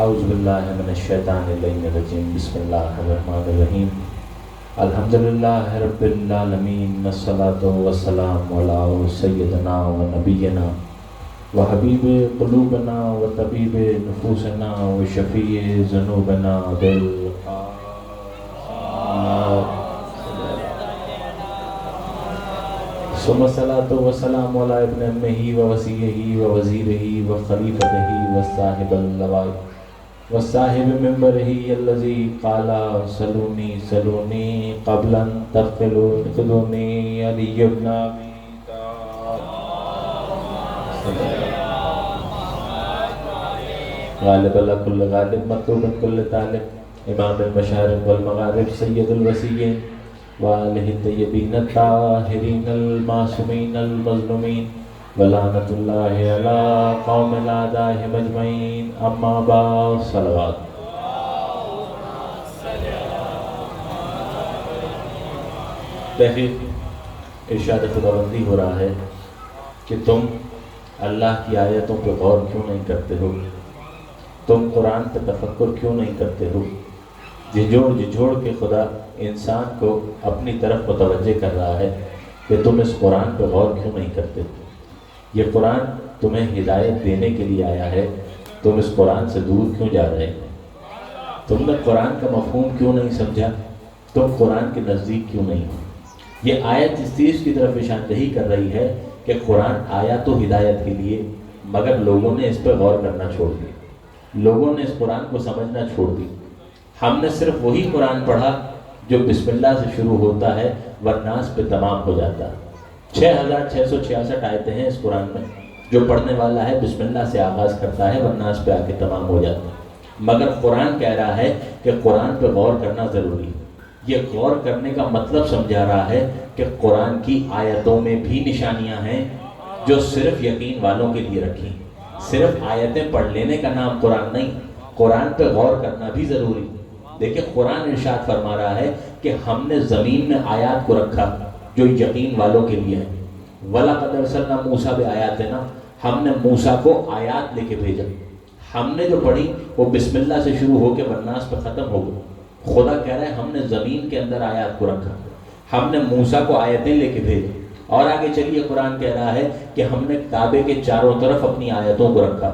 اعوذ باللہ من الشیطان الرجیم بسم اللہ الرحمن الرحیم الحمدللہ رب العالمین والصلاة والسلام علی سیدنا و نبینا و حبیب قلوبنا و طبیب نفوسنا و شفیع ذنوبنا ثم الصلاة والسلام علی ابن امہ و وصیہ و وزیرہ و خلیفتہ و صاحب اللواء وصاحب منبرہ الذی قال سلونی سلونی قبل ان تدخلونی علی ابن ابی غالب اللہ کل غالب مطلوب کل طالب امام المشارق والمغارب سید الوسیین وآلہ الطیبین الطاہرین المعصومین المظلومین ولعنت اللہ علی قوم الاعداء اجمعین اما بعد صلوات تحقیق ارشاد خداوندی ہو رہا ہے کہ تم اللہ کی آیتوں پہ غور کیوں نہیں کرتے ہو، تم قرآن پہ تفکر کیوں نہیں کرتے ہو۔ جھنجھوڑ کے خدا انسان کو اپنی طرف متوجہ کر رہا ہے کہ تم اس قرآن پہ غور کیوں نہیں کرتے۔ یہ قرآن تمہیں ہدایت دینے کے لیے آیا ہے، تم اس قرآن سے دور کیوں جا رہے ہیں؟ تم نے قرآن کا مفہوم کیوں نہیں سمجھا؟ تم قرآن کے نزدیک کیوں نہیں ہو؟ یہ آیت اس چیز کی طرف نشاندہی کر رہی ہے کہ قرآن آیا تو ہدایت کے لیے، مگر لوگوں نے اس پہ غور کرنا چھوڑ دیا، لوگوں نے اس قرآن کو سمجھنا چھوڑ دی۔ ہم نے صرف وہی قرآن پڑھا جو بسم اللہ سے شروع ہوتا ہے والناس پہ تمام ہو جاتا ہے۔ 6666 آیتیں ہیں اس قرآن میں، جو پڑھنے والا ہے بسم اللہ سے آغاز کرتا ہے والناس پہ آ کے تمام ہو جاتا ہے۔ مگر قرآن کہہ رہا ہے کہ قرآن پہ غور کرنا ضروری ہے۔ یہ غور کرنے کا مطلب سمجھا رہا ہے کہ قرآن کی آیتوں میں بھی نشانیاں ہیں جو صرف یقین والوں کے لیے رکھی۔ صرف آیتیں پڑھ لینے کا نام قرآن نہیں، قرآن پہ غور کرنا بھی ضروری۔ دیکھیں قرآن ارشاد فرما رہا ہے کہ ہم نے زمین میں آیات کو رکھا جو یقین والوں کے لیے ہیں۔ وَلَقَدْ أَرْسَلْنَا مُوسَىٰ بِآيَاتِنَا، ہم نے موسیٰ کو آیات لے کے بھیجا۔ ہم نے جو پڑھی وہ بسم اللہ سے شروع ہو کے والناس پہ ختم ہو گئی۔ خدا کہہ رہا ہے ہم نے زمین کے اندر آیات کو رکھا، ہم نے موسیٰ کو آیتیں لے کے بھیجی۔ اور آگے چلیے قرآن کہہ رہا ہے کہ ہم نے کعبے کے چاروں طرف اپنی آیتوں کو رکھا۔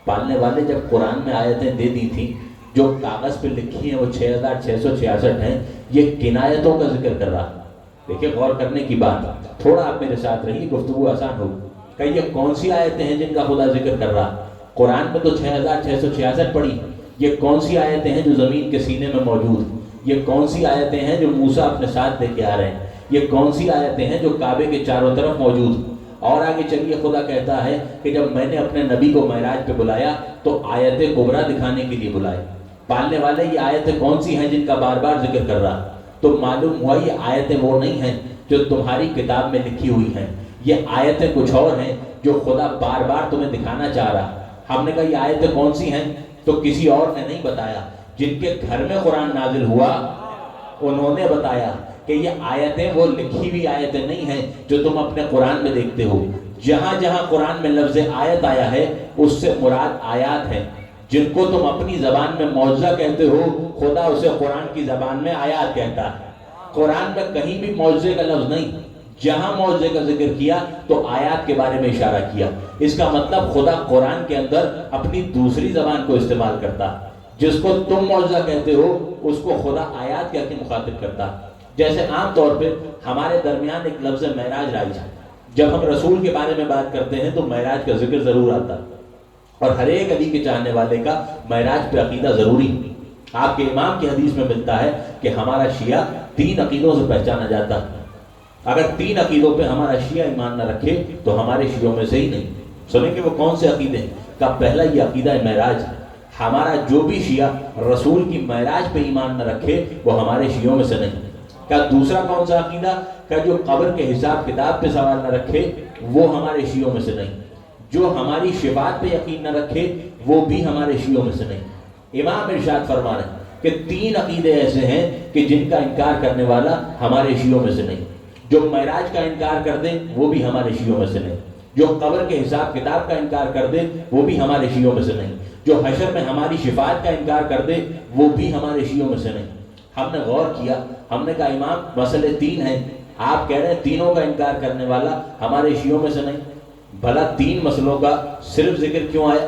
پالنے والے جب قرآن میں آیتیں دے دی تھیں جو کاغذ پہ لکھی ہیں وہ 6666 ہیں، یہ کنایتوں کا ذکر کر رہا ہے۔ دیکھیں غور کرنے کی بات، تھوڑا آپ میرے ساتھ رہیے، گفتگو آسان ہوگی۔ کہ یہ کون سی آیتیں ہیں جن کا خدا ذکر کر رہا ہے؟ قرآن میں تو 6666 پڑھی، یہ کون سی آیتیں ہیں جو زمین کے سینے میں موجود ہیں؟ یہ کون سی آیتیں ہیں جو موسیٰ اپنے ساتھ لے کے آ رہے ہیں؟ یہ کون سی آیتیں ہیں جو کعبے کے چاروں طرف موجود ہیں؟ اور آگے چلیے خدا کہتا ہے کہ جب میں نے اپنے نبی کو معراج پہ بلایا تو آیت کبریٰ دکھانے کے لیے بلائے۔ پالنے والے یہ آیتیں کون سی ہیں جن کا بار بار ذکر کر رہا؟ تو معلوم ہوا یہ آیتیں وہ نہیں ہیں جو تمہاری کتاب میں لکھی ہوئی ہیں، یہ آیتیں کچھ اور ہیں جو خدا بار بار تمہیں دکھانا چاہ رہا۔ ہم نے کہا یہ آیتیں کون سی ہیں تو کسی اور نے نہیں بتایا، جن کے گھر میں قرآن نازل ہوا انہوں نے بتایا کہ یہ آیتیں وہ لکھی ہوئی آیتیں نہیں ہیں جو تم اپنے قرآن میں دیکھتے ہو۔ جہاں جہاں قرآن میں لفظ آیت آیا ہے اس سے مراد آیات ہیں، جن کو تم اپنی زبان میں معجزہ کہتے ہو، خدا اسے قرآن کی زبان میں آیات کہتا ہے۔ قرآن میں کہیں بھی معجزے کا لفظ نہیں، جہاں معجزے کا ذکر کیا تو آیات کے بارے میں اشارہ کیا۔ اس کا مطلب خدا قرآن کے اندر اپنی دوسری زبان کو استعمال کرتا، جس کو تم معجزہ کہتے ہو اس کو خدا آیات کہہ کے مخاطب کرتا۔ جیسے عام طور پہ ہمارے درمیان ایک لفظ معراج رائج ہے، جب ہم رسول کے بارے میں بات کرتے ہیں تو معراج کا ذکر ضرور آتا، اور ہر ایک علی کے چاہنے والے کا معراج پہ عقیدہ ضروری ہے۔ آپ کے امام کی حدیث میں ملتا ہے کہ ہمارا شیعہ 3 عقیدوں سے پہچانا جاتا ہے۔ اگر 3 عقیدوں پہ ہمارا شیعہ ایمان نہ رکھے تو ہمارے شیعوں میں سے ہی نہیں۔ سنیں کہ وہ کون سے عقیدے ہیں؟ کہ پہلا یہ عقیدہ معراج ہے، ہمارا جو بھی شیعہ رسول کی معراج پہ ایمان نہ رکھے وہ ہمارے شیعوں میں سے نہیں۔ کہ دوسرا کون سا عقیدہ؟ کہ جو قبر کے حساب کتاب پہ سوال نہ رکھے وہ ہمارے شیعوں میں سے نہیں۔ جو ہماری شفاعت پہ یقین نہ رکھے وہ بھی ہمارے شیعوں میں سے نہیں۔ امام ارشاد فرما رہے ہیں کہ 3 عقیدے ایسے ہیں کہ جن کا انکار کرنے والا ہمارے شیعوں میں سے نہیں۔ جو معراج کا انکار کر دے وہ بھی ہمارے شیعوں میں سے نہیں۔ جو قبر کے حساب کتاب کا انکار کر دے وہ بھی ہمارے شیعوں میں سے نہیں۔ جو حشر میں ہماری شفاعت کا انکار کر دے وہ بھی ہمارے شیعوں میں سے نہیں۔ ہم نے غور کیا، ہم نے کہا امام مسئلے 3 ہیں، آپ کہہ رہے ہیں تینوں کا انکار کرنے والا ہمارے شیعوں میں سے نہیں، بھلا 3 مسئلوں کا صرف ذکر کیوں آیا؟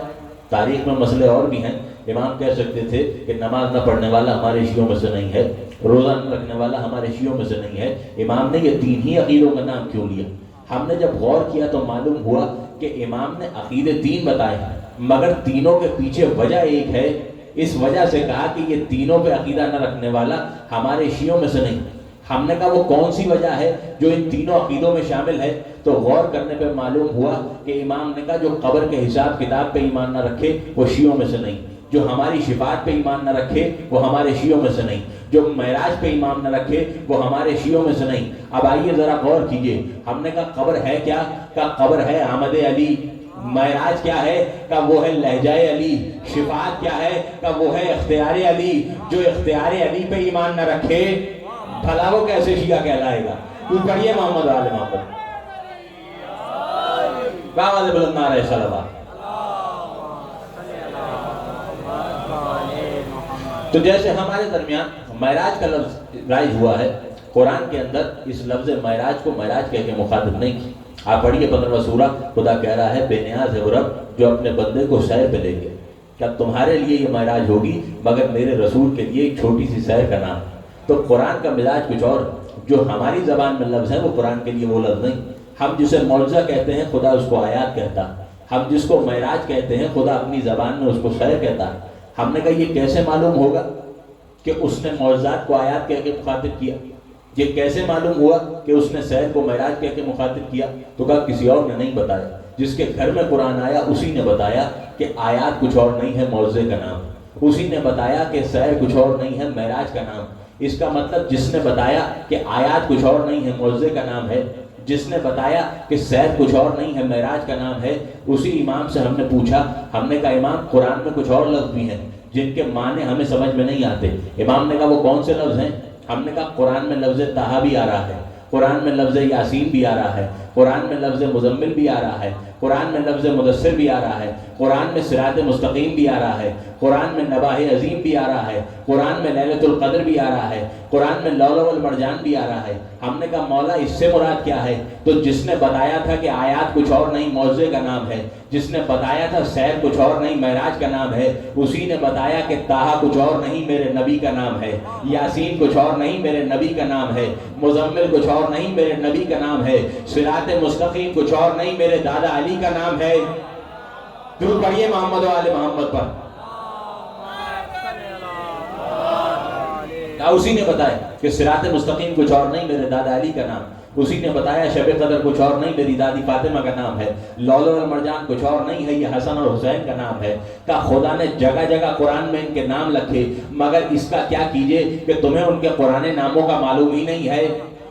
تاریخ میں مسئلے اور بھی ہیں، امام کہہ سکتے تھے کہ نماز نہ پڑھنے والا ہمارے شیعوں میں سے نہیں ہے، روزہ نہ رکھنے والا ہمارے شیعوں میں سے نہیں ہے، امام نے یہ 3 ہی عقیدوں کا نام کیوں لیا؟ ہم نے جب غور کیا تو معلوم ہوا کہ امام نے عقیدے 3 بتائے ہیں، مگر تینوں کے پیچھے وجہ ایک ہے، اس وجہ سے کہا کہ یہ تینوں پہ عقیدہ نہ رکھنے والا ہمارے شیعوں میں سے نہیں۔ ہم نے کہا وہ کون سی وجہ ہے جو ان تینوں عقیدوں میں شامل ہے؟ تو غور کرنے پہ معلوم ہوا کہ امام نے کہا جو قبر کے حساب کتاب پہ ایمان نہ رکھے وہ شیعوں میں سے نہیں، جو ہماری شفاعت پہ ایمان نہ رکھے وہ ہمارے شیعوں میں سے نہیں، جو معراج پہ ایمان نہ رکھے وہ ہمارے شیعوں میں سے نہیں۔ اب آئیے ذرا غور کیجئے، ہم نے کہا قبر ہے کیا؟ کہا قبر ہے آمد علی۔ معراج کیا ہے؟ کہ وہ ہے لہجہ علی۔ شفاعت کیا ہے؟ کہ وہ ہے اختیار علی۔ جو اختیار علی پہ ایمان نہ رکھے بھلا وہ کیسے شیعہ کہلائے گا؟ تو پڑھیے محمد آل محمد، باواز بلند نعرہ صلوات۔ تو جیسے ہمارے درمیان معراج کا لفظ رائج ہوا ہے، قرآن کے اندر اس لفظ معراج کو معراج کہہ کے مخاطب نہیں کی۔ آپ پڑھیے 15واں سورہ، خدا کہہ رہا ہے بے نیاز ہے وہ رب جو اپنے بندے کو سیر پہ لے گیا۔ کیا تمہارے لیے یہ معراج ہوگی مگر میرے رسول کے لیے ایک چھوٹی سی سیر کا نام؟ تو قرآن کا مزاج کچھ اور، جو ہماری زبان میں لفظ ہے وہ قرآن کے لیے وہ لفظ نہیں۔ ہم جسے معجزہ کہتے ہیں خدا اس کو آیات کہتا، ہم جس کو معراج کہتے ہیں خدا اپنی زبان میں اس کو سیر کہتا ہے۔ ہم نے کہا یہ کیسے معلوم ہوگا کہ اس نے معجزات کو آیات کہہ کے مخاطب کیا؟ یہ کیسے معلوم ہوا کہ اس نے سیر کو معراج کہہ کے مخاطب کیا؟ تو کہا کسی اور نے نہیں بتایا، جس کے گھر میں قرآن آیا اسی نے بتایا کہ آیات کچھ اور نہیں ہے معجزے کا نام، اسی نے بتایا کہ سیر کچھ اور نہیں ہے معراج کا نام۔ اس کا مطلب جس نے بتایا کہ آیات کچھ اور نہیں ہے معجزے کا نام ہے، جس نے بتایا کہ سیر کچھ اور نہیں ہے معراج کا نام ہے، اسی امام سے ہم نے پوچھا، ہم نے کہا امام قرآن میں کچھ اور لفظ بھی ہیں جن کے معنی ہمیں سمجھ میں نہیں آتے۔ امام نے کہا وہ کون سے لفظ ہیں؟ ہم نے کہا قرآن میں لفظ طٰہٰ بھی آ رہا ہے، قرآن میں لفظ یاسین بھی آ رہا ہے، قرآن میں لفظ مزمل بھی آ رہا ہے، قرآن میں لفظ مدثر بھی آ رہا ہے، قرآن میں صراط مستقیم بھی آ رہا ہے، قرآن میں نباہ عظیم بھی آ رہا ہے، قرآن میں لیلۃ القدر بھی آ رہا ہے، قرآن میں لؤلؤ والمرجان بھی آ رہا ہے۔ ہم نے کہا مولا اس سے مراد کیا ہے؟ تو جس نے بتایا تھا کہ آیات کچھ اور نہیں معجزے کا نام ہے، جس نے بتایا تھا سیر کچھ اور نہیں معراج کا نام ہے، اسی نے بتایا کہ طٰہٰ کچھ اور نہیں میرے نبی کا نام ہے، یاسین کچھ اور نہیں میرے نبی کا نام ہے، مزمل کچھ اور نہیں میرے نبی کا نام ہے، صراط مستقیم کچھ اور نہیں میرے دادا علی کا نام ہے۔ درود پڑھیے محمد و آل محمد پر۔ اسی نے بتایا کہ صراط مستقیم کچھ اور نہیں میرے دادا علی کا نام، اسی نے بتایا شب قدر کچھ اور نہیں میری دادی فاطمہ کا نام ہے، لؤلؤ والمرجان کچھ اور نہیں ہے یہ حسن اور حسین کا نام ہے۔ کہ خدا نے جگہ جگہ قرآن میں ان کے نام رکھے، مگر اس کا کیا کیجئے کہ تمہیں ان کے قرآن ناموں کا معلوم ہی نہیں ہے،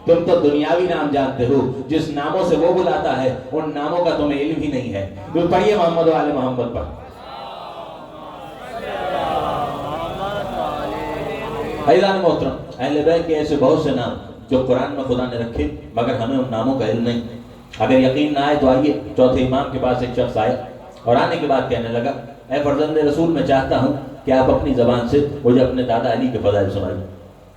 تم تو دنیاوی نام جانتے ہو، جس ناموں سے وہ بلاتا ہے ان ناموں کا تمہیں علم ہی نہیں ہے۔ تو پڑھیے محمد و آل محمد پر۔ عزیزان محترم، اہل بیت کے ایسے بہت سے نام جو قرآن میں خدا نے رکھے مگر ہمیں ان ناموں کا علم نہیں۔ اگر یقین نہ آئے تو آئیے، چوتھے امام کے پاس ایک شخص آیا اور آنے کے بعد کہنے لگا، اے فرزند رسول میں چاہتا ہوں کہ آپ اپنی زبان سے مجھے اپنے دادا علی کے فضائل سنائیے۔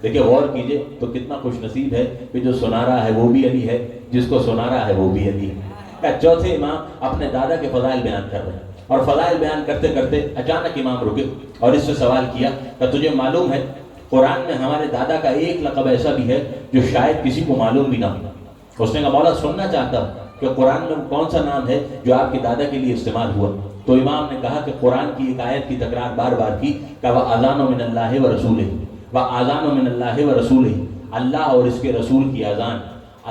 دیکھیں غور کیجئے تو کتنا خوش نصیب ہے کہ جو سنا رہا ہے وہ بھی علی ہے، جس کو سنا رہا ہے وہ بھی علی ہے۔ چوتھے امام اپنے دادا کے فضائل بیان کر رہے ہیں اور فضائل بیان کرتے کرتے اچانک امام رکے اور اس سے سوال کیا کہ تجھے معلوم ہے قرآن میں ہمارے دادا کا ایک لقب ایسا بھی ہے جو شاید کسی کو معلوم بھی نہ ہو۔ اس نے کہا مولا سننا چاہتا ہوں کہ قرآن میں کون سا نام ہے جو آپ کے دادا کے لیے استعمال ہوا؟ تو امام نے کہا کہ قرآن کی ایک آیت کی تکرار بار بار کی کہ وَأَذَانٌ مِّنَ اللَّهِ وَرَسُولِهِ وَأَذَانٌ مِّنَ اللَّهِ وَرَسُولِهِ، اللہ اور اس کے رسول کی اذان،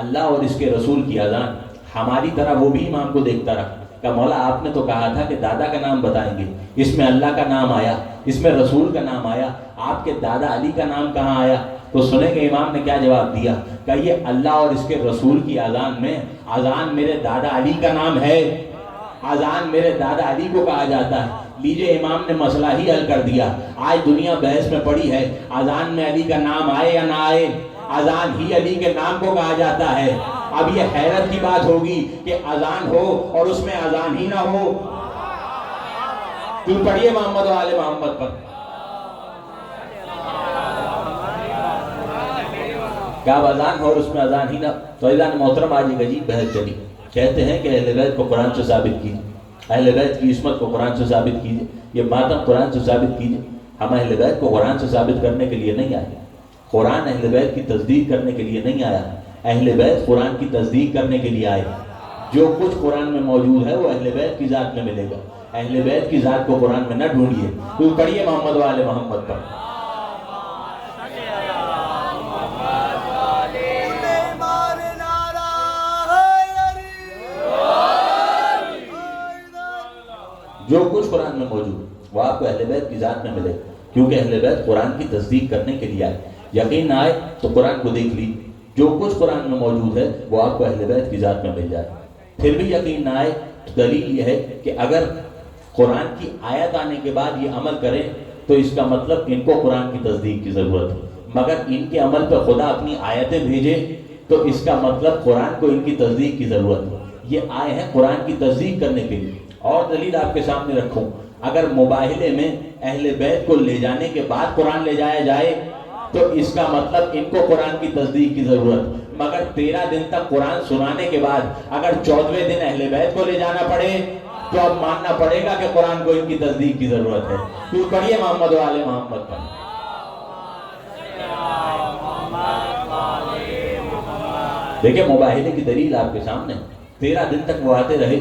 اللہ اور اس کے رسول کی اذان۔ ہماری طرح وہ بھی امام کو دیکھتا رہا کہ مولا آپ نے تو کہا تھا کہ دادا کا نام بتائیں گے، اس میں اللہ کا نام آیا، اس میں رسول کا نام آیا، آپ کے دادا علی کا نام کہاں آیا؟ تو سنیں کہ امام نے کیا جواب دیا کہ یہ اللہ اور اس کے رسول کی اذان میں اذان میرے دادا علی کا نام ہے، اذان میرے دادا علی کو کہا جاتا ہے۔ لیجئے امام نے مسئلہ ہی حل کر دیا۔ آج دنیا بحث میں پڑی ہے اذان میں علی کا نام آئے یا نہ آئے، اذان ہی علی کے نام کو کہا جاتا ہے۔ اب یہ حیرت کی بات ہوگی کہ اذان ہو اور اس میں اذان ہی نہ ہو۔ تو پڑھیے محمد و آل محمد پر. کیا اذان اور اس میں اذان ہی نہ. تو اذان محترم آج ایک عجیب بحث چلی. کہتے ہیں کہ اہل بیت کو قرآن سے ثابت کیجیے, اہل بیت کی عصمت کو قرآن سے ثابت کیجیے, یہ ماتم قرآن سے ثابت کیجیے. ہم اہل بیت کو قرآن سے ثابت کرنے کے لیے نہیں آئے. قرآن اہل بیت کی تصدیق کرنے کے لیے نہیں آیا. اہل بیت قرآن کی تصدیق کرنے کے لیے آئے. جو کچھ قرآن میں موجود ہے وہ اہل بیت کی ذات میں ملے گا. اہل بیت کی ذات کو قرآن میں نہ ڈھونڈیے. تو پڑھیے محمد و آل محمد پر. جو کچھ قرآن میں موجود وہ آپ کو اہل بیت کی ذات میں ملے, کیونکہ اہل بیت قرآن کی تصدیق کرنے کے لیے آئے. یقین نہ آئے تو قرآن کو دیکھ لی, جو کچھ قرآن میں موجود ہے وہ آپ کو اہل بیت کی ذات میں مل جائے. پھر بھی یقین نہ آئے تو دلیل یہ ہے کہ اگر قرآن کی آیت آنے کے بعد یہ عمل کریں تو اس کا مطلب ان کو قرآن کی تصدیق کی ضرورت ہے. مگر ان کے عمل پہ خدا اپنی آیتیں بھیجے تو اس کا مطلب قرآن کو ان کی تصدیق کی ضرورت ہے. یہ آئے ہیں قرآن کی تصدیق کرنے کے لیے. اور دلیل آپ کے سامنے رکھوں, اگر مباہلے میں اہل بیت کو لے جانے کے بعد قرآن لے جایا جائے تو اس کا مطلب ان کو قرآن کی تصدیق کی ضرورت. مگر 13 دن تک قرآن سنانے کے بعد اگر 14ویں دن اہل بیت کو لے جانا پڑے تو اب ماننا پڑے گا کہ قرآن کو ان کی تصدیق کی ضرورت ہے. تو پڑھیے محمد و آل محمد پر. دیکھیں مباہلے کی دلیل آپ کے سامنے. 13 دن تک وہ آتے رہے,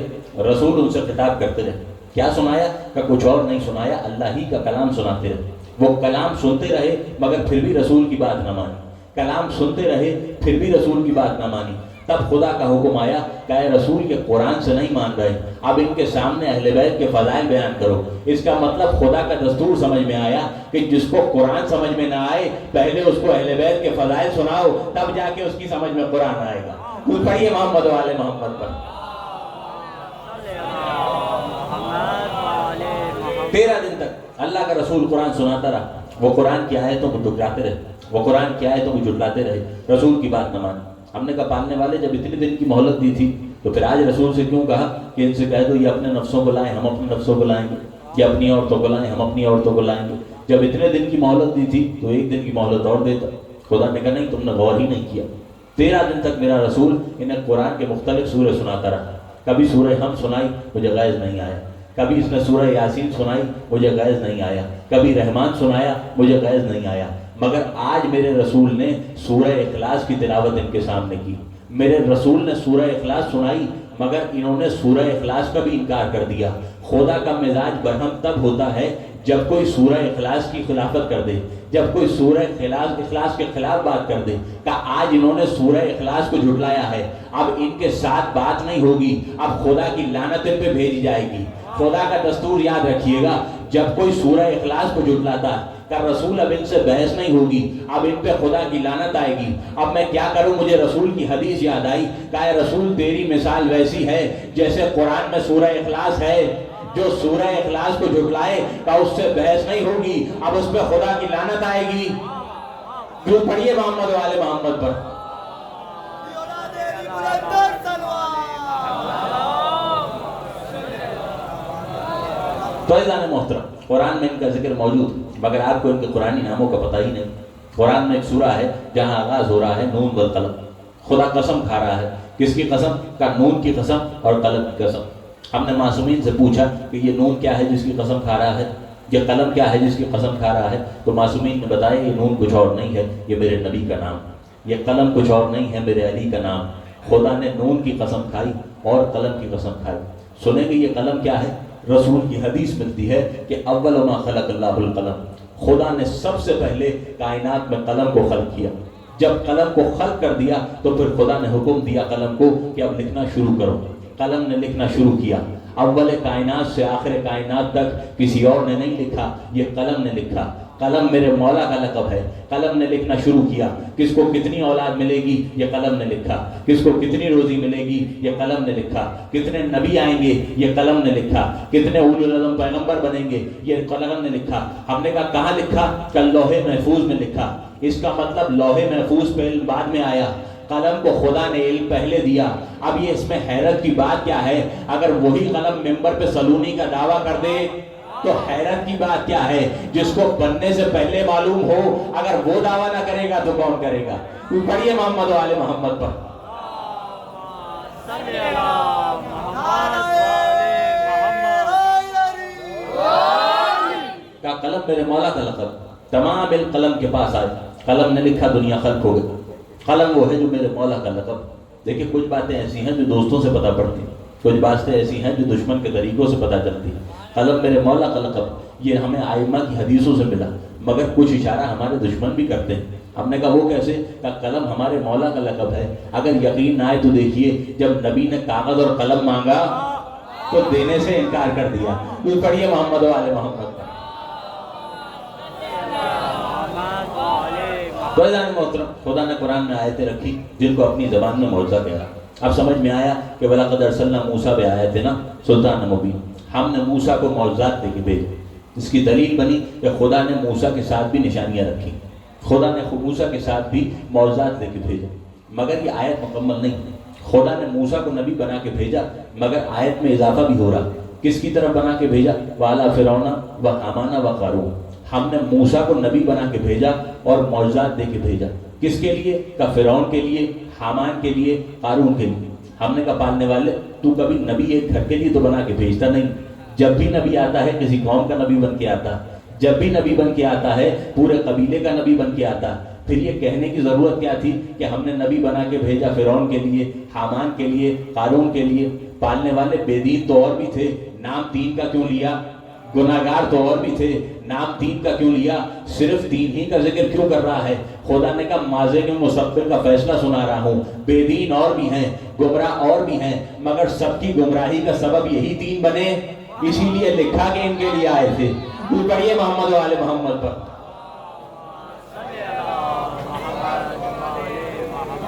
رسول ان سے خطاب کرتے رہے. کیا سنایا؟ کہ کچھ اور نہیں سنایا, اللہ ہی کا کلام سناتے رہے. وہ کلام سنتے رہے مگر پھر بھی رسول کی بات نہ مانی. کلام سنتے رہے پھر بھی رسول کی بات نہ مانی. تب خدا کا حکم آیا کہ اے رسول کے قرآن سے نہیں مان رہے, اب ان کے سامنے اہل بیت کے فضائل بیان کرو. اس کا مطلب خدا کا دستور سمجھ میں آیا کہ جس کو قرآن سمجھ میں نہ آئے پہلے اس کو اہل بیت کے فضائل سناؤ, تب جا کے اس کی سمجھ میں قرآن آئے گا. تو پڑھیے محمد و آل محمد پر. 13 دن تک اللہ کا رسول قرآن سناتا رہا. وہ قرآن کی آیتوں کو ٹکراتے رہے, وہ قرآن کی آیتوں کو جھٹلاتے رہے, رسول کی بات نہ مانی. ہم نے کہا پالنے والے جب اتنے دن کی مہلت دی تھی تو پھر آج رسول سے کیوں کہا کہ ان سے کہہ دو یہ اپنے نفسوں کو لائیں, ہم اپنے نفسوں کو لائیں گے, یہ اپنی عورتوں کو لائیں, ہم اپنی عورتوں کو لائیں گے. جب اتنے دن کی مہلت دی تھی تو 1 دن کی مہلت اور دیتا. خدا نے کہا نہیں, تم نے غور ہی نہیں کیا. 13 دن تک میرا رسول انہیں قرآن کے مختلف سورے سناتا رہا. کبھی سورہ ہم سنائی, مجھے غیظ نہیں آیا. کبھی اس نے سورہ یاسین سنائی, مجھے غیظ نہیں آیا. کبھی رحمان سنایا, مجھے غیظ نہیں آیا. مگر آج میرے رسول نے سورہ اخلاص کی تلاوت ان کے سامنے کی. میرے رسول نے سورہ اخلاص سنائی مگر انہوں نے سورہ اخلاص کا بھی انکار کر دیا. خدا کا مزاج برہم تب ہوتا ہے جب کوئی سورہ اخلاص کی خلافت کر دے, جب کوئی سورہ اخلاص کے خلاف بات کر دے. کہ آج انہوں نے سورہ اخلاص کو جھٹلایا ہے, اب ان کے ساتھ بات نہیں ہوگی, اب خدا کی لعنت ان پہ بھیجی جائے گی. خدا کا دستور یاد رکھیے گا, جب کوئی سورہ اخلاص کو جھٹلاتا ہے کہ رسول اب ان سے بحث نہیں ہوگی, اب ان پہ خدا کی لعنت آئے گی. اب میں کیا کروں, مجھے رسول کی حدیث یاد آئی کہ اے رسول تیری مثال ویسی ہے جیسے قرآن میں سورہ اخلاص ہے, جو سورہ اخلاص کو جھٹلائے کہ اس سے بحث نہیں ہوگی, اب اس پہ خدا کی لعنت آئے گی. کیوں پڑھیے محمد و آل محمد پر. تو عزیزان محترم, قرآن میں ان کا ذکر موجود مگر آپ کو ان کے قرآنی ناموں کا پتہ ہی نہیں. قرآن میں ایک سورہ ہے جہاں آغاز ہو رہا ہے نون والقلم. خدا قسم کھا رہا ہے. کس کی قسم؟ کا نون کی قسم اور قلم کی قسم. ہم نے معصومین سے پوچھا کہ یہ نون کیا ہے جس کی قسم کھا رہا ہے, یہ قلم کیا ہے جس کی قسم کھا رہا ہے. تو معصومین نے بتایا یہ نون کچھ اور نہیں ہے, یہ میرے نبی کا نام, یہ قلم کچھ اور نہیں ہے, میرے علی کا نام. خدا نے نون کی قسم کھائی اور قلم کی قسم کھائی. سنیں گے یہ قلم کیا ہے؟ رسول کی حدیث ملتی ہے کہ اول ما خلق اللہ القلم, خدا نے سب سے پہلے کائنات میں قلم کو خلق کیا. جب قلم کو خلق کر دیا تو پھر خدا نے حکم دیا قلم کو کہ اب لکھنا شروع کرو. قلم نے لکھنا شروع کیا. اول کائنات سے آخر کائنات تک کسی اور نے نہیں لکھا, یہ قلم نے لکھا. قلم میرے مولا کا لقب ہے. قلم نے لکھنا شروع کیا. کس کو کتنی اولاد ملے گی یہ قلم نے لکھا. کس کو کتنی روزی ملے گی یہ قلم نے لکھا. کتنے نبی آئیں گے یہ قلم نے لکھا. کتنے اولو العزم پیغمبر بنیں گے یہ قلم نے لکھا. ہم نے کہا کہاں لکھا؟ کہ لوح محفوظ میں لکھا. اس کا مطلب لوح محفوظ پہ علم بعد میں آیا, قلم کو خدا نے علم پہلے دیا. اب یہ اس میں حیرت کی بات کیا ہے, اگر وہی قلم ممبر پہ سلونی کا دعویٰ کر دے تو حیرت کی بات کیا ہے، جس کو بننے سے پہلے معلوم ہو اگر وہ دعویٰ نہ کرے گا تو کون کرے گا؟ پڑھیے محمد و آل محمد پر۔ کا قلم میرے مولا کا لقب، تمام القلم کے پاس آئے، قلم نے لکھا دنیا خلق ہو گئی، قلم وہ ہے جو میرے مولا کا لقب۔ دیکھیں کچھ باتیں ایسی ہیں جو دوستوں سے پتہ پڑتی ہیں، کچھ باتیں ایسی ہیں جو دشمن کے طریقوں سے پتہ چلتی ہیں۔ قلم میرے مولا کا لقب، یہ ہمیں آئمہ کی حدیثوں سے ملا، مگر کچھ اشارہ ہمارے دشمن بھی کرتے ہیں۔ ہم نے کہا وہ کیسے؟ کہ قلم ہمارے مولا کا لقب ہے۔ اگر یقین نہ آئے تو دیکھیے، جب نبی نے کاغذ اور قلم مانگا تو دینے سے انکار کر دیا۔ پڑھیے محمد و آل محمد۔ محترم، خدا نے قرآن میں آیتیں رکھی جن کو اپنی زبان میں معجزہ کہہ رہا۔ اب سمجھ میں آیا کہ وَلَقَدْ أَرْسَلْنَا مُوسَىٰ پہ آئے تھے نا، سلطان مبین، ہم نے موسیٰ کو معجزات دے کے بھیجے۔ اس کی دلیل بنی کہ خدا نے موسیٰ کے ساتھ بھی نشانیاں رکھی، خدا نے موسیٰ کے ساتھ بھی معجزات دے کے بھیجا، مگر یہ آیت مکمل نہیں۔ خدا نے موسیٰ کو نبی بنا کے بھیجا، مگر آیت میں اضافہ بھی ہو رہا۔ کس کی طرف بنا کے بھیجا؟ وَعَلَىٰ فِرْعَوْنَ وَحَامَانَ وَقَارُونَ، ہم نے موسیٰ کو نبی بنا کے بھیجا اور معجزات دے کے بھیجا۔ کس کے لیے؟ کہ فرعون کے لیے، حامان کے لیے، قارون کے لیے۔ ہم نے کہا پالنے والے، تو کبھی نبی ایک گھر کے لیے تو بنا کے بھیجتا نہیں، جب بھی نبی آتا ہے کسی قوم کا نبی بن کے آتا ہے، جب بھی نبی بن کے آتا ہے پورے قبیلے کا نبی بن کے آتا ہے۔ پھر یہ کہنے کی ضرورت کیا تھی کہ ہم نے نبی بنا کے بھیجا فرعون کے لیے، حامان کے لیے، قارون کے لیے؟ پالنے والے بے دین تو اور بھی تھے، نام دین کا کیوں لیا؟ گناہگار تو اور بھی تھے، نام دین کا کیوں لیا؟ صرف دین ہی کا ذکر کیوں کر رہا ہے؟ خدا نے کہا ماضی کے مستقبل کا فیصلہ سنا رہا ہوں، بے دین اور بھی ہیں، گمراہ اور بھی ہیں، مگر سب کی گمراہی کا سبب یہی دین بنے، اسی لیے لکھا کہ ان کے لیے آئے تھے۔ پڑھیے محمد و آل محمد پر۔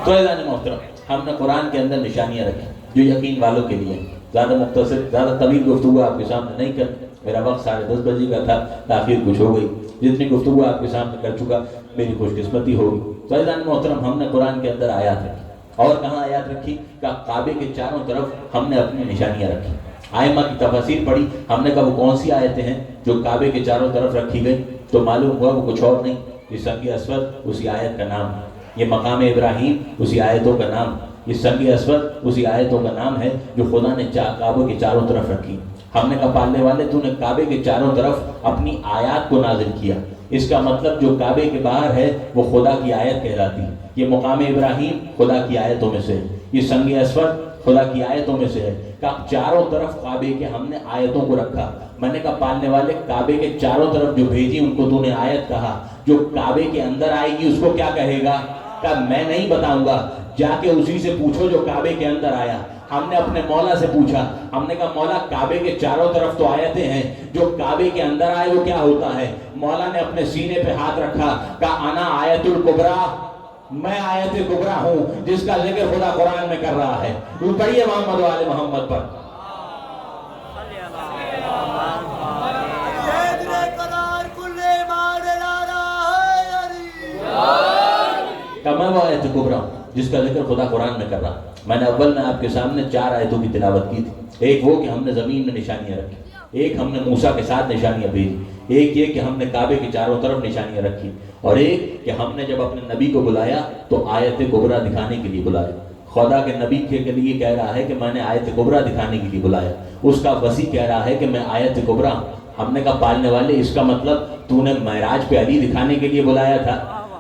تو اعزاز محترم، ہم نے قرآن کے اندر نشانیاں رکھی جو یقین والوں کے لیے۔ زیادہ مختصر، زیادہ طویل گفتگو آپ کے سامنے نہیں کر، میرا وقت 10:30 بجے کا تھا، تاخیر کچھ ہو گئی، جتنی گفتگو آپ کے سامنے کر چکا میری خوش قسمتی ہوگی۔ تو اعزاز محترم، ہم نے قرآن کے اندر آیات رکھی، اور کہاں آیات رکھی؟ کہ کعبے کے چاروں طرف ہم نے اپنی نشانیاں رکھی۔ آئمہ کی تفاسیر پڑھی، ہم نے کہا وہ کون سی آیتیں ہیں جو کعبے کے چاروں طرف رکھی گئی؟ تو معلوم ہوا وہ کچھ اور نہیں، یہ سنگ اسود اسی آیت کا نام ہے، یہ مقام ابراہیم اسی آیتوں کا نام، یہ سنگ اسود اسی آیتوں کا نام ہے جو خدا نے کعبے کے چاروں طرف رکھی۔ ہم نے کہا پالنے والے، تو نے کعبے کے چاروں طرف اپنی آیات کو نازل کیا، اس کا مطلب جو کعبے کے باہر ہے وہ خدا کی آیت کہلاتی ہے۔ یہ مقام ابراہیم خدا کی آیتوں میں سے ہے، یہ سنگ اسود خدا کی آیتوں میں سے ہے۔ کہ چاروں طرف کعبے کے ہم نے آیتوں کو رکھا۔ میں نے کہا پالنے والے، کعبے کے چاروں طرف جو بھیجی ان کو تو نے آیت کہا، جو کعبے کے اندر آئے گی اس کو کیا کہے گا؟ کہ میں نہیں بتاؤں گا، جا کے اسی سے پوچھو جو کعبے کے اندر آیا۔ ہم نے اپنے مولا سے پوچھا، ہم نے کہا مولا کعبے کے چاروں طرف تو آیتیں ہیں، جو کعبے کے اندر آئے وہ کیا ہوتا ہے؟ مولا نے اپنے سینے پہ ہاتھ رکھا، کہا انا آیت الکبریٰ، میں آیت کبریٰ ہوں جس کا ذکر خدا قرآن میں کر رہا ہے۔ پڑھیے محمد و آل محمد پر۔ میں وہ آیت کبریٰ ہوں جس کا ذکر خدا قرآن میں کر رہا۔ میں نے اول میں آپ کے سامنے 4 آیتوں کی تلاوت کی تھی۔ ایک وہ کہ ہم نے زمین میں نشانیاں رکھی، ایک ہم نے موسیٰ کے ساتھ نشانیاں بھیجی، ایک یہ کہ ہم نے کعبے کے چاروں طرف نشانیاں رکھی، اور ایک کہ ہم نے جب اپنے نبی کو بلایا تو آیت کبریٰ دکھانے کے لیے بلایا۔ خدا کے نبی کے لیے کہہ رہا ہے کہ میں نے آیت کبریٰ دکھانے کے لیے بلایا، اس کا وسیع کہہ رہا ہے کہ میں آیت کبریٰ ہوں۔ ہم نے کہا پالنے والے، اس کا مطلب تو نے معراج پہ علی دکھانے کے لیے بلایا تھا؟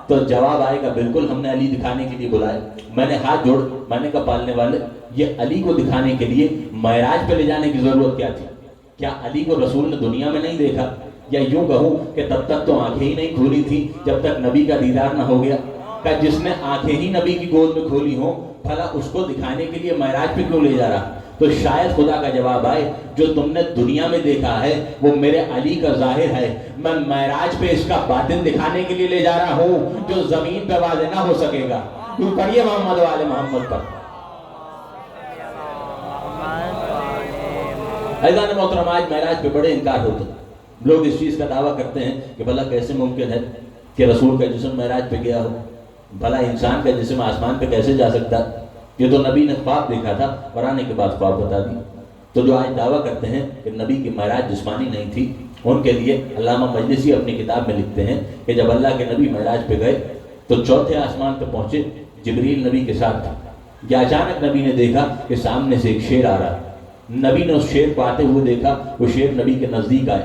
تو جواب آئے گا بالکل ہم نے علی دکھانے کے لیے بلایا۔ میں نے ہاتھ جوڑ، میں نے کہا پالنے والے، یہ علی کو دکھانے کے لیے معراج پہ لے جانے کی ضرورت کیا تھی؟ کیا علی کو رسول نے دنیا میں نہیں دیکھا؟ یا یوں کہوں کہ تب تک تو آنکھیں ہی نہیں کھولی تھی جب تک نبی کا دیدار نہ ہو گیا؟ کہ جس نے آنکھیں ہی نبی کی گود میں کھولی ہوں، بھلا اس کو دکھانے کے لیے معراج پہ کیوں لے جا رہا؟ تو شاید خدا کا جواب آئے جو تم نے دنیا میں دیکھا ہے وہ میرے علی کا ظاہر ہے، میں معراج پہ اس کا باطن دکھانے کے لیے لے جا رہا ہوں جو زمین پہ واضح نہ ہو سکے گا۔ تو پڑھیے محمد و آل محمد پر۔ عزیزان محترم، آج معراج پہ بڑے انکار ہوتے ہیں، لوگ اس چیز کا دعویٰ کرتے ہیں کہ بھلا کیسے ممکن ہے کہ رسول کا جسم معراج پہ گیا ہو، بھلا انسان کا جسم آسمان پہ کیسے جا سکتا؟ یہ تو نبی نے خواب دیکھا تھا اور آنے کے بعد خواب بتا دی۔ تو جو آج دعویٰ کرتے ہیں کہ نبی کی معراج جسمانی نہیں تھی، ان کے لیے علامہ مجلسی اپنی کتاب میں لکھتے ہیں کہ جب اللہ کے نبی معراج پہ گئے تو چوتھے آسمان پہ پہنچے، جبریل نبی کے ساتھ تھا، یا اچانک نبی نے دیکھا کہ سامنے سے ایک شیر آ رہا ہے۔ نبی نے اس شیر کو آتے ہوئے دیکھا، وہ شیر نبی کے نزدیک آئے،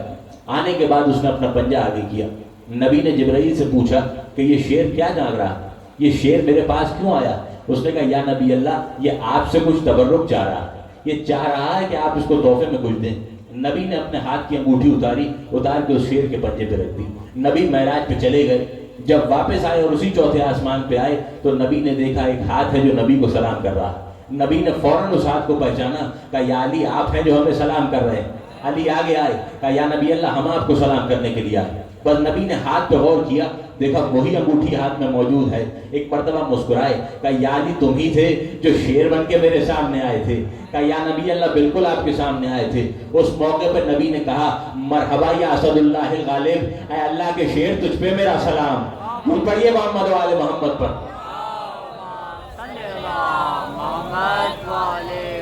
آنے کے بعد اس نے اپنا پنجہ آگے کیا۔ نبی نے جبرائیل سے پوچھا کہ یہ شیر کیا جانگ رہا ہے، یہ شیر میرے پاس کیوں آیا؟ اس نے کہا یا نبی اللہ، یہ آپ سے کچھ تبرک چاہ رہا ہے، یہ چاہ رہا ہے کہ آپ اس کو تحفے میں کچھ دیں۔ نبی نے اپنے ہاتھ کی انگوٹھی اتار کے اس شیر کے پنجے پہ رکھ دی۔ نبی معراج پہ چلے گئے، جب واپس آئے اور اسی چوتھے آسمان پہ آئے تو نبی نے دیکھا ایک ہاتھ ہے جو نبی کو سلام کر رہا ہے۔ نبی نے فوراً اس ہاتھ کو پہچانا، کہا یا علی آپ ہیں جو ہمیں سلام کر رہے ہیں۔ علی آگے آئے، کہا یا نبی اللہ ہم آپ کو سلام کرنے کے لیے آئے۔ بس نبی نے ہاتھ پہ غور کیا، دیکھا وہی انگوٹھی ہاتھ میں موجود ہے۔ ایک مرتبہ مسکرائے، کہا یا علی تم ہی تھے جو شیر بن کے میرے سامنے آئے تھے؟ کہا یا نبی اللہ بالکل آپ کے سامنے آئے تھے۔ اس موقع پہ نبی نے کہا مرحبا یا اسد اللہ الغالب، اے اللہ کے شیر تجھ پہ میرا سلام۔ پڑھیے محمد وآل محمد پر۔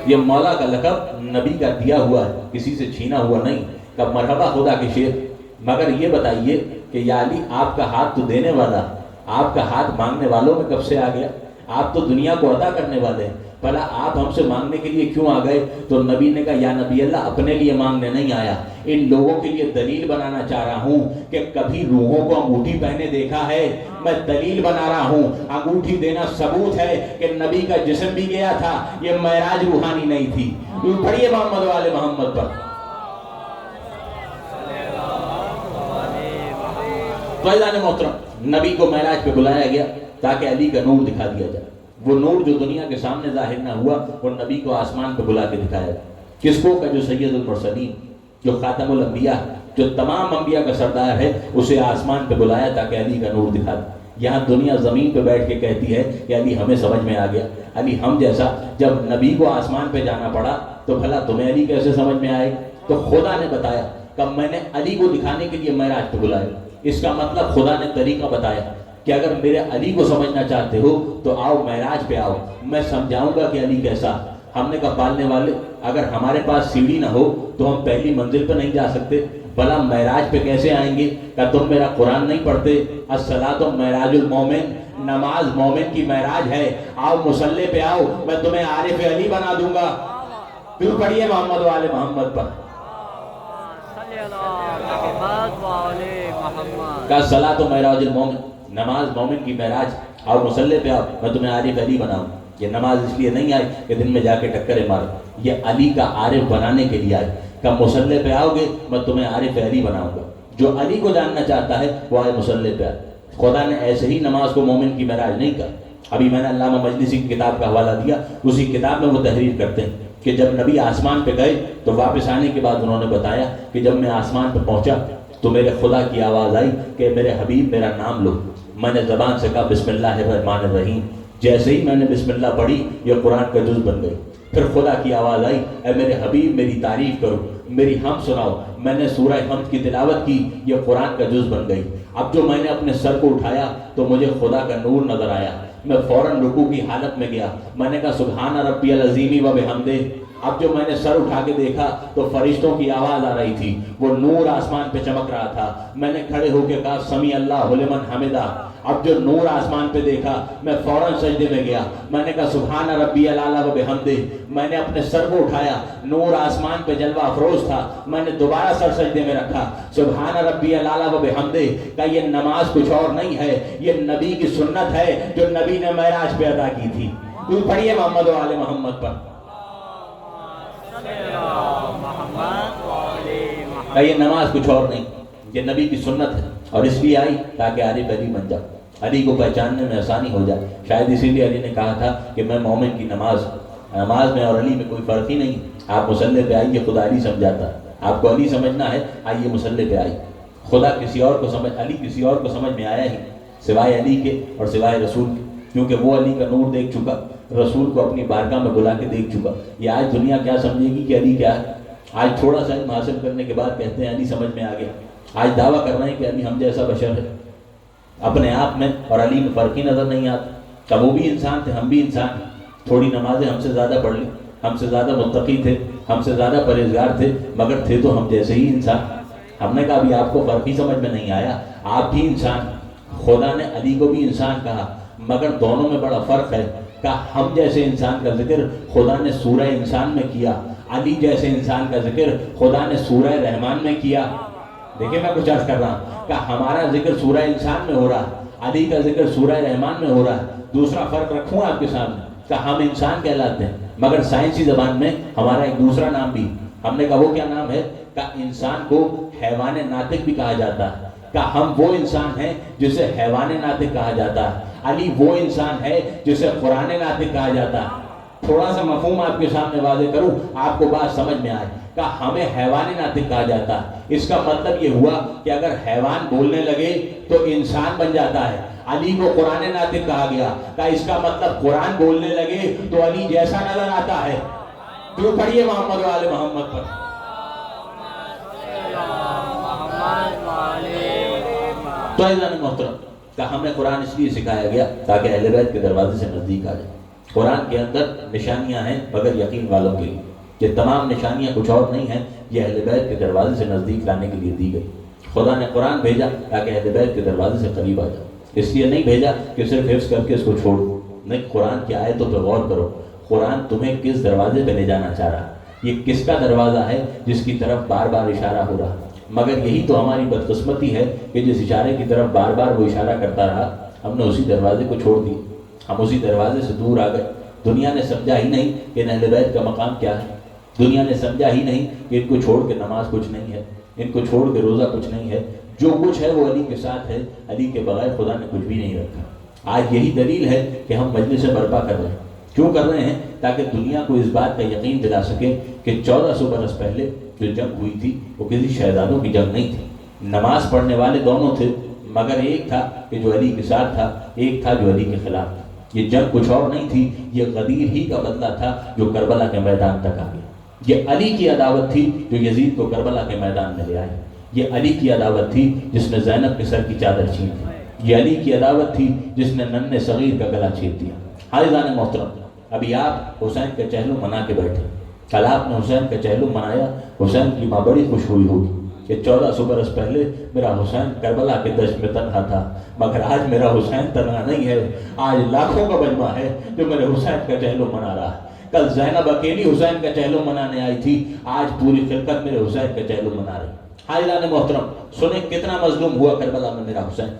یہ مولا کا لقب نبی کا دیا ہوا ہے، کسی سے چھینا ہوا نہیں۔ کہ مرحبا خدا کے شیر، مگر یہ بتائیے کہ یا علی آپ کا ہاتھ تو دینے والا، آپ کا ہاتھ مانگنے والوں میں کب سے آ گیا؟ آپ تو دنیا کو عطا کرنے والے ہیں، بھلا آپ ہم سے مانگنے کے لیے کیوں آ گئے؟ تو نبی نے کہا یا نبی اللہ اپنے لیے مانگنے نہیں آیا، ان لوگوں کے لیے دلیل بنانا چاہ رہا ہوں کہ کبھی روحوں کو انگوٹھی پہنے دیکھا ہے؟ میں دلیل بنا رہا ہوں، انگوٹھی دینا ثبوت ہے کہ نبی کا جسم بھی گیا تھا، یہ معراج روحانی نہیں تھی۔ پڑھیے محمد والے محمد پر۔ فیضان محترم، نبی کو معراج پہ بلایا گیا تاکہ علی کا نور دکھا دیا جائے۔ وہ نور جو دنیا کے سامنے ظاہر نہ ہوا، وہ نبی کو آسمان پہ بلا کے دکھایا۔ کس کو؟ کہ جو سید المرسلین، جو خاتم الانبیاء، جو تمام انبیاء کا سردار ہے، اسے آسمان پہ بلایا تاکہ علی کا نور دکھا دے۔ یہاں دنیا زمین پہ بیٹھ کے کہتی ہے کہ علی ہمیں سمجھ میں آ گیا، علی ہم جیسا۔ جب نبی کو آسمان پہ جانا پڑا تو بھلا تمہیں علی کیسے سمجھ میں آئے؟ تو خدا نے بتایا کہ میں نے علی کو دکھانے کے لیے معراج پہ بلایا۔ اس کا مطلب خدا نے طریقہ بتایا کہ اگر میرے علی کو سمجھنا چاہتے ہو تو آؤ معراج پہ آؤ، میں سمجھاؤں گا کہ علی کیسا۔ ہم نے کہا پالنے والے، اگر ہمارے پاس سیڑھی نہ ہو تو ہم پہلی منزل پہ نہیں جا سکتے، بھلا معراج پہ کیسے آئیں گے؟ کہ تم میرا قرآن نہیں پڑھتے؟ الصلاۃ معراج المومن، نماز مومن کی معراج ہے، آؤ مصلی پہ آؤ، میں تمہیں عارف علی بنا دوں گا۔ پھر پڑھیے محمد والے محمد پر۔ کا صلاۃ معراج المومن، نماز مومن کی معراج، اور مصلی پہ آؤ میں تمہیں عارف علی بناؤں۔ یہ نماز اس لیے نہیں آئی کہ دن میں جا کے ٹکرے مارے، یہ علی کا عارف بنانے کے لیے آئی۔ کہ مصلی پہ آؤ گے میں تمہیں عارف علی بناؤں گا۔ جو علی کو جاننا چاہتا ہے وہ آئے مصلی پہ آئے۔ خدا نے ایسے ہی نماز کو مومن کی معراج نہیں کہا۔ ابھی میں نے علامہ مجلسی کی کتاب کا حوالہ دیا، اسی کتاب میں وہ تحریر کرتے ہیں کہ جب نبی آسمان پہ گئے تو واپس آنے کے بعد انہوں نے بتایا کہ جب میں آسمان پہ پہنچا تو میرے خدا کی آواز آئی کہ میرے حبیب میرا نام لو۔ میں نے زبان سے کہا بسم اللہ الرحمن الرحیم، جیسے ہی میں نے بسم اللہ پڑھی یہ قرآن کا جز بن گئی۔ پھر خدا کی آواز آئی اے میرے حبیب میری تعریف کرو، میری حمد سناؤ۔ میں نے سورہ حمد کی تلاوت کی، یہ قرآن کا جز بن گئی۔ اب جو میں نے اپنے سر کو اٹھایا تو مجھے خدا کا نور نظر آیا، میں فوراً رکوع کی حالت میں گیا، میں نے کہا سبحان ربی العظیم و بحمدہ۔ اب جو میں نے سر اٹھا کے دیکھا تو فرشتوں کی آواز آ رہی تھی، وہ نور آسمان پہ چمک رہا تھا۔ میں نے کھڑے ہو کے کہا سمیع اللہ لمن حمدہ۔ اب جو نور آسمان پہ دیکھا میں فوراً سجدے میں گیا، میں نے کہا سبحان ربی الاعلیٰ و بحمدہ۔ میں نے اپنے سر کو اٹھایا، نور آسمان پہ جلوہ افروز تھا، میں نے دوبارہ سر سجدے میں رکھا، سبحان ربی الاعلیٰ و بحمدہ۔ کہ یہ نماز کچھ اور نہیں ہے، یہ نبی کی سنت ہے جو نبی نے معراج پہ ادا کی تھی۔ تو پڑھیے محمد و آل محمد پر۔ کہ یہ نماز کچھ اور نہیں، یہ نبی کی سنت ہے، اور اس لیے آئی تاکہ عارف علی بن جاؤ، علی کو پہچاننے میں آسانی ہو جائے۔ شاید اسی لیے علی نے کہا تھا کہ میں مومن کی نماز میں اور علی میں کوئی فرق ہی نہیں، آپ مصلی پہ آئیے، خدا علی سمجھاتا ہے۔ آپ کو علی سمجھنا ہے، آئیے مصلی پہ آئیے۔ خدا کسی اور کو سمجھ، علی کسی اور کو سمجھ میں آیا ہی سوائے علی کے اور سوائے رسول کے، کیونکہ وہ علی کا نور دیکھ چکا، رسول کو اپنی بارگاہ میں بلا کے دیکھ چکا۔ یہ آج دنیا کیا سمجھے گی کہ علی کیا ہے؟ آج تھوڑا سا علم حاصل کرنے کے بعد کہتے ہیں علی سمجھ میں آ گیا، آج دعویٰ کر رہے ہیں کہ علی ہم جیسا بشر ہے۔ اپنے آپ میں اور علی میں فرق ہی نظر نہیں آتا۔ تب وہ بھی انسان تھے، ہم بھی انسان ہیں، تھوڑی نمازیں ہم سے زیادہ پڑھ لی، ہم سے زیادہ متقی تھے، ہم سے زیادہ پرہیزگار تھے، مگر تھے تو ہم جیسے ہی انسان۔ ہم نے کہا ابھی آپ کو فرق ہی سمجھ میں نہیں آیا، آپ بھی انسان، خدا نے علی کو بھی انسان کہا مگر دونوں میں بڑا فرق ہے۔ کہ ہم جیسے انسان کا ذکر خدا نے سورہ انسان میں کیا، علی جیسے انسان کا ذکر خدا نے سورہ رحمان میں کیا۔ دیکھیں میں کچھ عرض کر رہا ہوں کہ ہمارا ذکر سورہ انسان میں ہو رہا ہے، علی کا ذکر سورہ رحمان میں ہو رہا ہے۔ دوسرا فرق رکھوں آپ کے سامنے کہ ہم انسان کہلاتے ہیں مگر سائنسی زبان میں ہمارا ایک دوسرا نام بھی، ہم نے کہا وہ کیا نام ہے؟ کہ انسان کو حیوان ناطق بھی کہا جاتا ہے، کہ ہم وہ انسان ہیں جسے حیوان ناطق کہا جاتا ہے، علی وہ انسان ہے جسے قرآن ناطق کہا جاتا ہے۔ تھوڑا سا مفہوم آپ کے سامنے واضح کروں، آپ کو بات سمجھ میں آئے کہ ہمیں حیوان ناطق کہا جاتا ہے۔ اس کا مطلب یہ ہوا کہ اگر حیوان بولنے لگے تو انسان بن جاتا ہے۔ علی کو قرآن ناطق کہا گیا، کہ اس کا مطلب قرآن بولنے لگے تو علی جیسا نظر آتا ہے۔ تو پڑھیے محمد و آل محمد پر۔ تو عزیزان محترم کہ ہمیں قرآن اس لیے سکھایا گیا تاکہ اہل بیت کے دروازے سے نزدیک آ جائے۔ قرآن کے اندر نشانیاں ہیں مگر یقین والوں کے لیے، یہ تمام نشانیاں کچھ اور نہیں ہیں، یہ اہل بیت کے دروازے سے نزدیک لانے کے لیے دی گئی۔ خدا نے قرآن بھیجا تاکہ اہل بیت کے دروازے سے قریب آ جائے، اس لیے نہیں بھیجا کہ صرف حفظ کر کے اس کو چھوڑ دو، نہیں، قرآن کی آیتوں پہ غور کرو، قرآن تمہیں کس دروازے پہ لے جانا چاہ رہا ہے، یہ کس کا دروازہ ہے جس کی طرف بار بار اشارہ ہو رہا ہے۔ مگر یہی تو ہماری بدقسمتی ہے کہ جس اشارے کی طرف بار بار وہ اشارہ کرتا رہا، ہم نے اسی دروازے کو چھوڑ دی، ہم اسی دروازے سے دور آ گئے۔ دنیا نے سمجھا ہی نہیں کہ اہل بیت کا مقام کیا ہے، دنیا نے سمجھا ہی نہیں کہ ان کو چھوڑ کے نماز کچھ نہیں ہے، ان کو چھوڑ کے روزہ کچھ نہیں ہے، جو کچھ ہے وہ علی کے ساتھ ہے، علی کے بغیر خدا نے کچھ بھی نہیں رکھا۔ آج یہی دلیل ہے کہ ہم مجلس برپا کر رہے ہیں، کیوں کر رہے ہیں؟ تاکہ دنیا کو اس بات کا یقین دلا سکے کہ 1400 برس پہلے جو جنگ ہوئی تھی وہ کسی شہزادوں کی جنگ نہیں تھی، نماز پڑھنے والے دونوں تھے مگر ایک تھا کہ جو علی کے ساتھ تھا، ایک تھا جو علی کے خلاف تھا۔ یہ جنگ کچھ اور نہیں تھی، یہ غدیر ہی کا بدلہ تھا جو کربلا کے میدان تک آ گیا۔ یہ علی کی عداوت تھی جو یزید کو کربلا کے میدان میں لے آئی، یہ علی کی عداوت تھی جس نے زینب کے سر کی چادر چھین دی، یہ علی کی عداوت تھی جس نے ننھے صغیر کا گلا چیر دیا۔ حاضران محترم، ابھی آپ حسین کا چہلو منا کے بیٹھے، کل آپ نے حسین کا چہلو منایا، حسین کی ماں بڑی خوش ہوئی ہوگی کہ 1400 برس پہلے میرا حسین کربلا کے دشت میں تنہا تھا، مگر آج میرا حسین تنہا نہیں ہے، آج لاکھوں کا مجمع ہے جو میرے حسین کا چہلو منا رہا ہے۔ کل زینب اکیلی حسین کا چہلو منانے آئی تھی، آج پوری خلقت میرے حسین کا چہلو منا رہی۔ حاضران محترم، سنیں کتنا مظلوم ہوا کربلا میں میرا حسین۔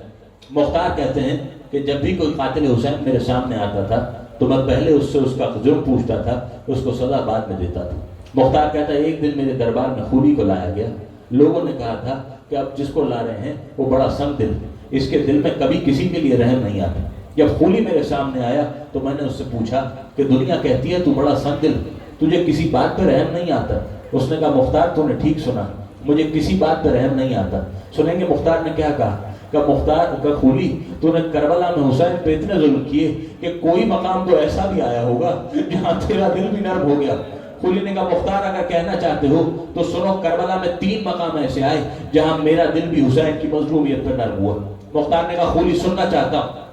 مختار کہتے ہیں کہ جب بھی کوئی قاتل حسین میرے سامنے آتا تھا تو میں پہلے اس سے اس کا جرم پوچھتا تھا، اس کو سزا بعد میں دیتا تھا۔ مختار کہتا ہے ایک دن میرے دربار میں خوری کو لایا گیا، لوگوں نے کہا تھا کہ اب جس کو لا رہے ہیں وہ بڑا سنگ دل ہے، اس کے دل میں کبھی کسی کے لیے رحم نہیں آتا۔ جب خولی میرے سامنے آیا تو میں نے اس سے پوچھا کہ دنیا کہتی ہے تو بڑا سنگ دل، تجھے کسی بات پہ رحم نہیں آتا؟ اس نے کہا مختار تو نے ٹھیک سنا، مجھے کسی بات پہ رحم نہیں آتا۔ سنیں گے مختار نے کیا کہا کہ مختار کا خولی تو نے کربلا میں حسین پہ اتنے ظلم کیے کہ کوئی مقام تو ایسا بھی آیا ہوگا جہاں تیرا دل بھی نرم ہو گیا۔ خولی نے کہا مختار اگر کہنا چاہتے ہو تو سنو، کربلا میں 3 مقام ایسے آئے جہاں میرا دل بھی حسین کی مظلومیت پہ نرم ہوا۔ مختار نے کہا خولی سننا چاہتا ہوں،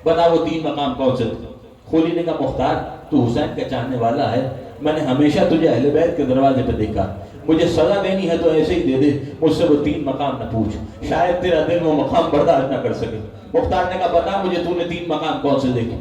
بتا وہ 3 مقام کون سے تھے؟ خولی نے کہا مختار تو حسین کا چاہنے والا ہے، میں نے ہمیشہ تجھے اہل بیت کے دروازے پہ دیکھا، مجھے سزا دینی ہے تو ایسے ہی دے دے، مجھ سے وہ 3 مقام نہ پوچھ، شاید تیرا دل وہ مقام برداشت نہ کر سکے۔ مختار نے کہا بتا مجھے تو نے 3 مقام کون سے دیکھے؟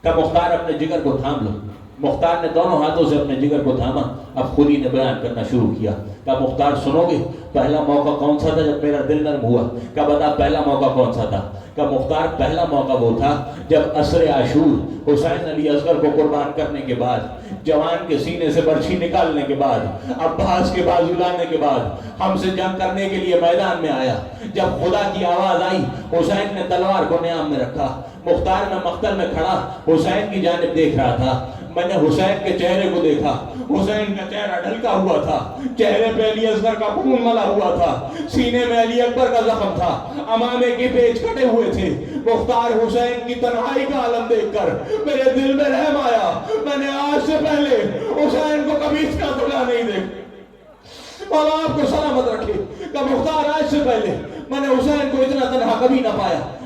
کہ مختار اپنے جگر کو تھام لو۔ مختار نے دونوں ہاتھوں سے اپنے جگر کو تھاما، اب خولی نے بیان کرنا شروع کیا۔ کہ مختار سنو گے پہلا موقع کون سا تھا جب میرا دل نرم ہوا؟ کہ بتا پہلا موقع کون سا تھا؟ کہ مختار پہلا موقع وہ تھا جب عصر عاشور حسین علی اصغر کو قربان کرنے کے بعد، جوان کے سینے سے برچھی نکالنے کے بعد، عباس کے بازو لانے کے بعد ہم سے جنگ کرنے کے لیے میدان میں آیا۔ جب خدا کی آواز آئی حسین نے تلوار کو نیام میں رکھا، مختار میں مقتل میں کھڑا حسین کی جانب دیکھ رہا تھا، میں نے حسین کے چہرے کو دیکھا، حسین کا چہرہ ڈھلکا ہوا تھا، چہرے پہ علی اصغر کا خون ملا ہوا تھا، سینے میں علی اکبر کا زخم تھا، امامے کے پیچ کٹے ہوئے تھے۔ مختار حسین کی تنہائی کا عالم دیکھ کر میرے دل میں رحم آیا، میں نے آج سے پہلے حسین کو کبھی اس کا دھلا نہیں دیکھا۔ اللہ آپ کو سلامت رکھے کہ مختار آج سے پہلے میں نے حسین کو اتنا تنہا کبھی نہ پایا۔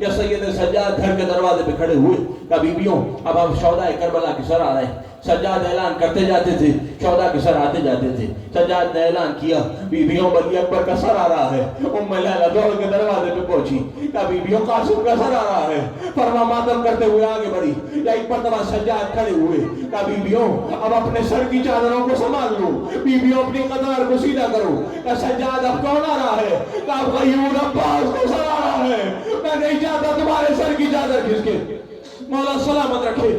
یا سید سجاد گھر کے دروازے پہ کھڑے ہوئے کہ بیبیوں اب ہم شہداء کربلا کے سر آ رہے ہیں. سجاد اعلان کرتے جاتے تھے, شہداء کے سر آتے جاتے تھے. سجاد نے اعلان کیا بیبیوں بلی اکبر کا سر آ رہا ہے. ام لیلہ دوڑ کے دروازے پہ پہنچی کہ بیبیوں قاسم کا سر آ رہا ہے. فرما ماتم کرتے ہوئے آگے بڑھی. یا ایک مرتبہ سجاد کھڑے ہوئے کہ بیبیوں اب اپنے سر کی چادروں کو سنبھال لو, بیبیوں اپنی قطار کو سیدھا کرو. کہ سجاد اب کون آ رہا ہے؟ کہ اب غیور عباس کو سر آ رہا ہے. میں نہیں چاہتا تمہارے سر کی چادر کھس کے. مولا سلامت رکھے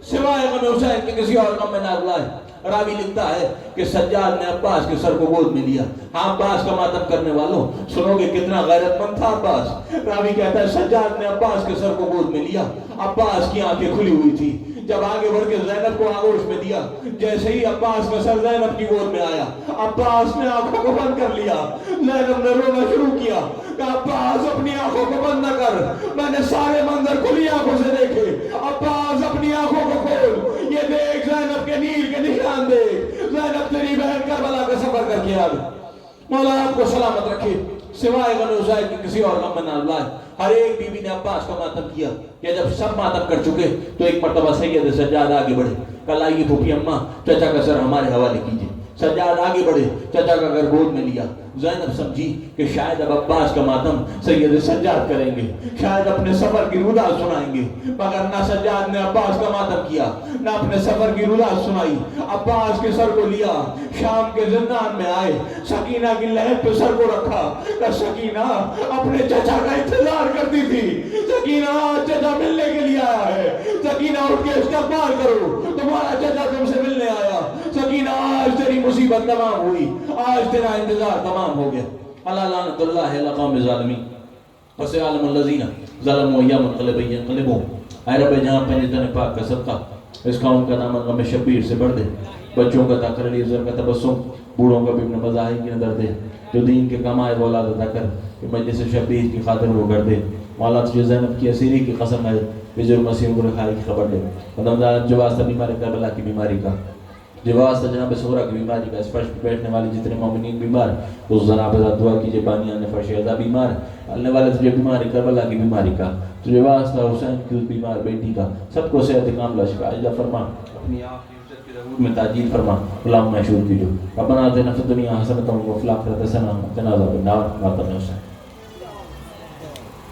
سوائے غم حسین کے کسی اور غم میں نہ رلائے. راوی لکھتا ہے کہ سجاد نے عباس کے سر کو گود میں لیا. ہاں عباس کا ماتم کرنے والوں سنو گے کتنا غیرت مند تھا عباس. راوی کہتا ہے سجاد نے عباس کے سر کو گود میں لیا. عباس کی آنکھیں کھلی ہوئی تھی. جب آگے بڑھ کے زینب کو آغوش میں دیا, جیسے ہی عباس کا سر زینب کی گود میں آیا, عباس نے آنکھوں کو بند کر لیا. زینب نے رونا شروع کیا کہ عباس اپنی آنکھوں کو بند نہ کر, میں نے سارے منظر کھلی آنکھوں سے دیکھے. عباس اپنی آنکھوں کو کھول, یہ دیکھ زینب کے نیل کے نشان دیکھ. زینب تیری بہن کربلا کا سفر کر کے آ گئی. مولا آپ کو سلامت رکھے سوائے غم حسین کی کسی اور غم میں نہ رلائے. ہر ایک بیوی نے عباس کا ماتم کیا. کہ جب سب ماتم کر چکے تو ایک مرتبہ سید سجاد آگے بڑھے. کل آئیے پھوپھی اماں چچا کا سر ہمارے حوالے کیجئے. سجاد آگے بڑھے, چچا کا گھر گود میں لیا. زینب سمجھی کہ شاید اب عباس کا ماتم سید سجاد کریں گے, شاید اپنے سفر کی روداد سنائیں گے. مگر نہ سجاد نے عباس کا ماتم کیا نہ اپنے سفر کی روداد سنائی. عباس کے سر کو لیا, شام کے زندان میں آئے, سکینہ کی لحد پہ سر کو رکھا. کہ سکینہ اپنے چچا کا انتظار کرتی تھی. سکینہ آج چچا ملنے کے لیے آیا ہے. سکینہ اٹھ کے استقبال کرو, تمہارا چچا تم سے ملنے آیا. سکینہ آج تیری مصیبت تمام ہوئی, آج تیرا انتظار تمام ہو گیا. اللہ لعنت اللہ علی قوم الظالمین وسيعلم الذين ظلموا ايام منقلب ينقلبون. اے رب جہاں پنج تن پاک کا صدقہ اس قوم کا دامن غم شبیر سے بڑھ دے. بچوں کا تاکر علی ازر کا تبسم, بوڑھوں کا بھی اپنے مذاہب کی نظر دے. جو دین کے کمائے اولاد عطا کر کہ مجلس شبیر کی خاطر وہ کر دے. مولا تجھے زینب کی اسیری کی قسم ہے, بجر مسیح کو رکھائی کی خبر دے. قدم جو واسطہ بیماری کربلا کی بیماری کا, جو واسطہ جناب سغرا کی بیماری کا, اس فرش پہ بیٹھنے والی جتنے مومنین بیمار اس جناب ذات دعا کیجئے. بانیان فرش عزا بیمار, اللہ والے تجھے بیماری کربلا کی بیماری کا, تجھے واسطہ حسین کی بیمار بیٹی کا, سب کو صحت کاملہ شفا عجلہ فرما. اپنی آپ کی عزت کی ظہور میں تاجیل فرما. غلام محشور کیجو. ربنا آتنا فی الدنیا حسنۃ وفی الآخرۃ حسنۃ وقنا عذاب النار.